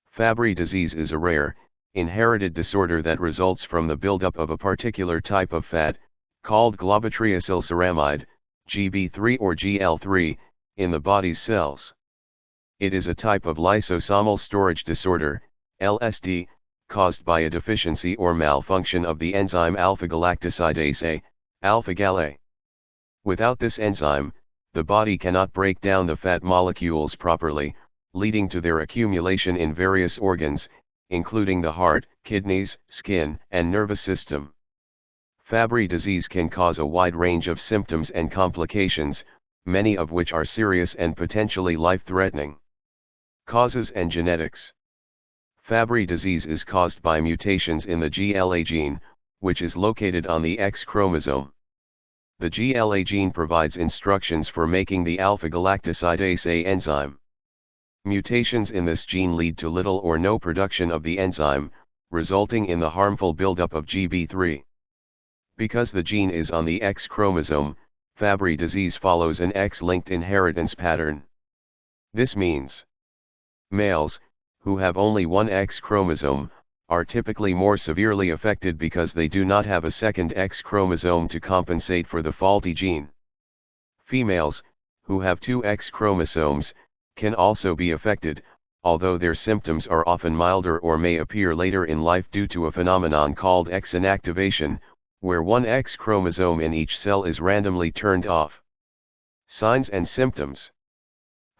Fabry disease is a rare, inherited disorder that results from the buildup of a particular type of fat, called globotriaosylceramide, GB3 or GL3, in the body's cells. It is a type of lysosomal storage disorder, LSD, caused by a deficiency or malfunction of the enzyme alpha-galactosidase A, alpha-Gal A. Without this enzyme, the body cannot break down the fat molecules properly, leading to their accumulation in various organs, including the heart, kidneys, skin, and nervous system. Fabry disease can cause a wide range of symptoms and complications, many of which are serious and potentially life-threatening. Causes and genetics. Fabry disease is caused by mutations in the GLA gene, which is located on the X chromosome. The GLA gene provides instructions for making the alpha-galactosidase A enzyme. Mutations in this gene lead to little or no production of the enzyme, resulting in the harmful buildup of GB3. Because the gene is on the X chromosome, Fabry disease follows an X-linked inheritance pattern. This means males, who have only one X chromosome, are typically more severely affected because they do not have a second X chromosome to compensate for the faulty gene. Females, who have two X chromosomes, can also be affected, although their symptoms are often milder or may appear later in life due to a phenomenon called X inactivation, where one X chromosome in each cell is randomly turned off. Signs and symptoms.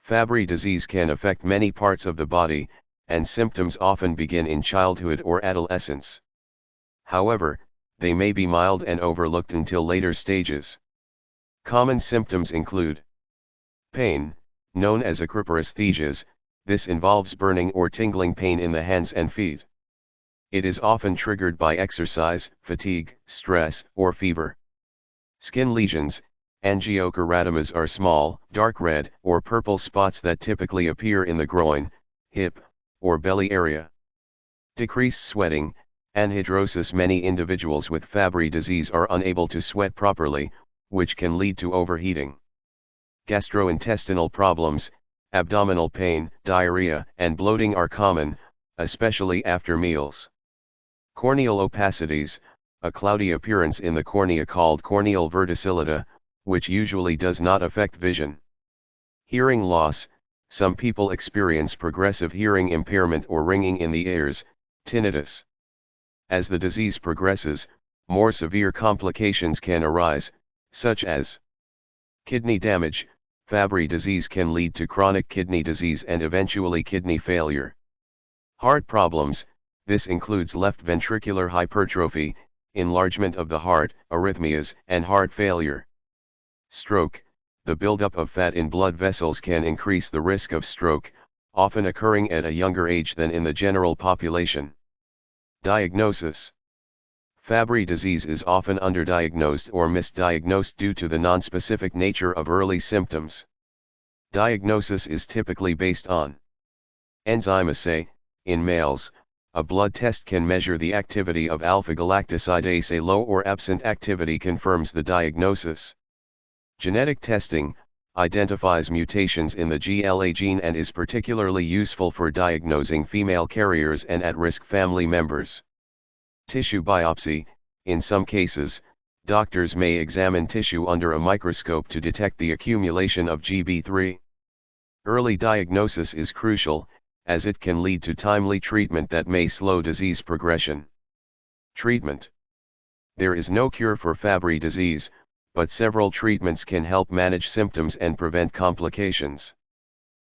Fabry disease can affect many parts of the body, and symptoms often begin in childhood or adolescence. However, they may be mild and overlooked until later stages. Common symptoms include pain, known as acroparesthesias. This involves burning or tingling pain in the hands and feet. It is often triggered by exercise, fatigue, stress, or fever. Skin lesions. Angiokeratomas are small, dark red or purple spots that typically appear in the groin, hip, or belly area. Decreased sweating. Anhidrosis. Many individuals with Fabry disease are unable to sweat properly, which can lead to overheating. Gastrointestinal problems. Abdominal pain, diarrhea, and bloating are common, especially after meals. Corneal opacities. A cloudy appearance in the cornea called corneal verticillata, which usually does not affect vision. Hearing loss. Some people experience progressive hearing impairment or ringing in the ears, tinnitus. As the disease progresses, more severe complications can arise, such as kidney damage. Fabry disease can lead to chronic kidney disease and eventually kidney failure. Heart problems. This includes left ventricular hypertrophy, enlargement of the heart, arrhythmias, and heart failure. Stroke. The buildup of fat in blood vessels can increase the risk of stroke, often occurring at a younger age than in the general population. Diagnosis. Fabry disease is often underdiagnosed or misdiagnosed due to the nonspecific nature of early symptoms. Diagnosis is typically based on enzyme assay. In males, a blood test can measure the activity of alpha-galactosidase A. Low or absent activity confirms the diagnosis. Genetic testing identifies mutations in the GLA gene and is particularly useful for diagnosing female carriers and at-risk family members. Tissue biopsy. In some cases, doctors may examine tissue under a microscope to detect the accumulation of GB3. Early diagnosis is crucial, as it can lead to timely treatment that may slow disease progression. Treatment. There is no cure for Fabry disease, but several treatments can help manage symptoms and prevent complications.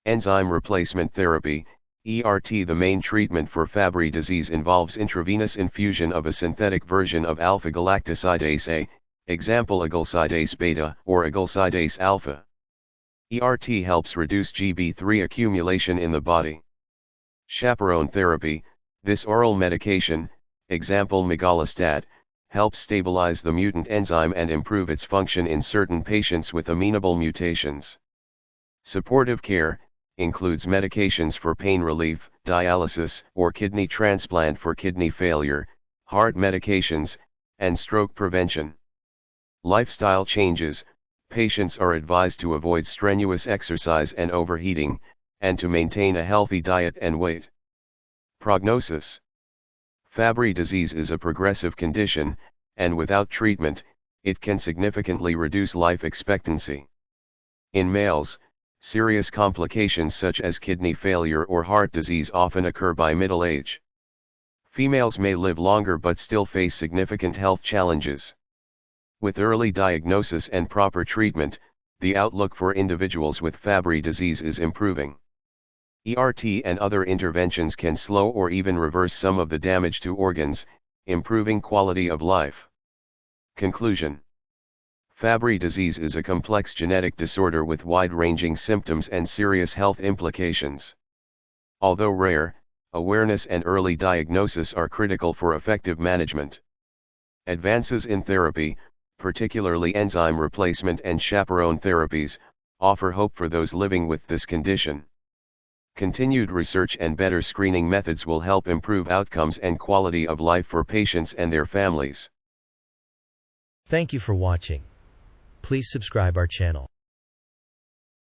Enzyme replacement therapy, ERT. The main treatment for Fabry disease involves intravenous infusion of a synthetic version of alpha-galactosidase A, example agalsidase beta or agalsidase alpha. ERT helps reduce GB3 accumulation in the body. Chaperone therapy. This oral medication, example migalastat, helps stabilize the mutant enzyme and improve its function in certain patients with amenable mutations. Supportive care includes medications for pain relief, dialysis or kidney transplant for kidney failure, heart medications, and stroke prevention. Lifestyle changes. Patients are advised to avoid strenuous exercise and overheating, and to maintain a healthy diet and weight. Prognosis. Fabry disease is a progressive condition, and without treatment, it can significantly reduce life expectancy. In males, serious complications such as kidney failure or heart disease often occur by middle age. Females may live longer but still face significant health challenges. With early diagnosis and proper treatment, the outlook for individuals with Fabry disease is improving. ERT and other interventions can slow or even reverse some of the damage to organs, improving quality of life. Conclusion. Fabry disease is a complex genetic disorder with wide-ranging symptoms and serious health implications. Although rare, awareness and early diagnosis are critical for effective management. Advances in therapy, particularly enzyme replacement and chaperone therapies, offer hope for those living with this condition. Continued research and better screening methods will help improve outcomes and quality of life for patients and their families. Thank you for watching. Please subscribe our channel.